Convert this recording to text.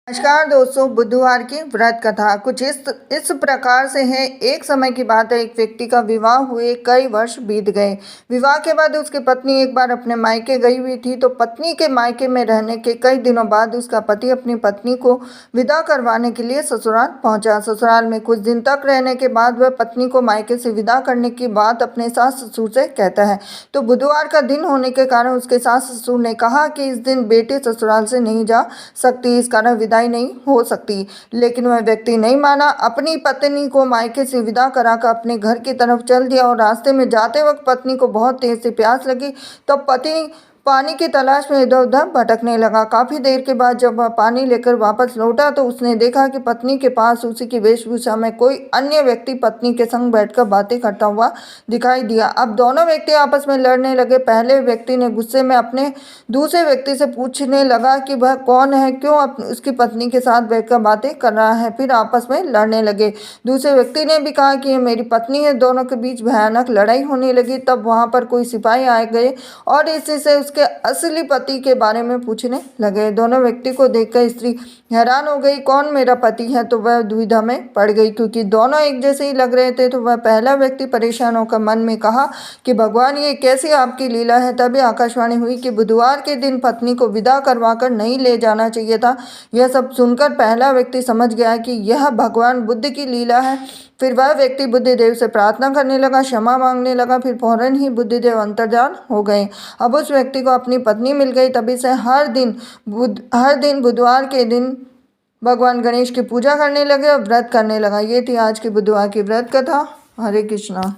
नमस्कार दोस्तों, बुधवार की व्रत कथा कुछ इस प्रकार से है। एक समय की बात है, एक व्यक्ति का विवाह हुए कई वर्ष बीत गए। विवाह के बाद उसकी पत्नी एक बार अपने मायके गई हुई थी, तो पत्नी के मायके में रहने के कई दिनों बाद उसका पति अपनी पत्नी को विदा करवाने के लिए ससुराल पहुंचा। ससुराल में कुछ दिन तक रहने के बाद वह पत्नी को मायके से विदा करने की बात अपने सास ससुर से कहता है। तो बुधवार का दिन होने के कारण उसके सास ससुर ने कहा कि इस दिन बेटी ससुराल से नहीं जा सकती, इस कारण विदाई नहीं हो सकती। लेकिन वह व्यक्ति नहीं माना, अपनी पत्नी को मायके से विदा कराकर अपने घर की तरफ चल दिया और रास्ते में जाते वक्त पत्नी को बहुत तेज से प्यास लगी। तब पति पानी की तलाश में इधर उधर भटकने लगा। काफी देर के बाद जब वह पानी लेकर वापस लौटा तो उसने देखा कि पत्नी के पास उसी की वेशभूषा में कोई अन्य व्यक्ति पत्नी के संग बैठकर बातें करता हुआ दिखाई दिया। अब दोनों व्यक्ति आपस में लड़ने लगे। पहले व्यक्ति ने गुस्से में अपने दूसरे व्यक्ति से पूछने लगा कि वह कौन है, क्यों उसकी पत्नी के साथ बैठकर बातें कर रहा है। फिर आपस में लड़ने लगे। दूसरे व्यक्ति ने भी कहा कि ये मेरी पत्नी है। दोनों के बीच भयानक लड़ाई होने लगी। तब वहां पर कोई सिपाही आ गए और इसी से उसके असली पति के बारे में पूछने लगे। दोनों व्यक्ति को देखकर स्त्री हैरान हो गई, कौन मेरा पति है? तो वह दुविधा में पड़ गई, क्योंकि दोनों एक जैसे ही लग रहे थे। तो वह पहला व्यक्ति परेशान होकर मन में कहा कि भगवान, ये कैसी आपकी लीला है। तभी आकाशवाणी हुई कि बुधवार के दिन पत्नी को विदा करवाकर नहीं ले जाना चाहिए था। यह सब सुनकर पहला व्यक्ति समझ गया कि यह भगवान बुद्ध की लीला है। फिर वह व्यक्ति बुद्धिदेव से प्रार्थना करने लगा, क्षमा मांगने लगा। फिर फौरन ही बुद्धिदेव अंतर्धान हो गए। अब उस व्यक्ति को अपनी पत्नी मिल गई। तभी से हर दिन बुधवार के दिन भगवान गणेश की पूजा करने लगे और व्रत करने लगा। ये थी आज की बुधवार की व्रत कथा। हरे कृष्णा।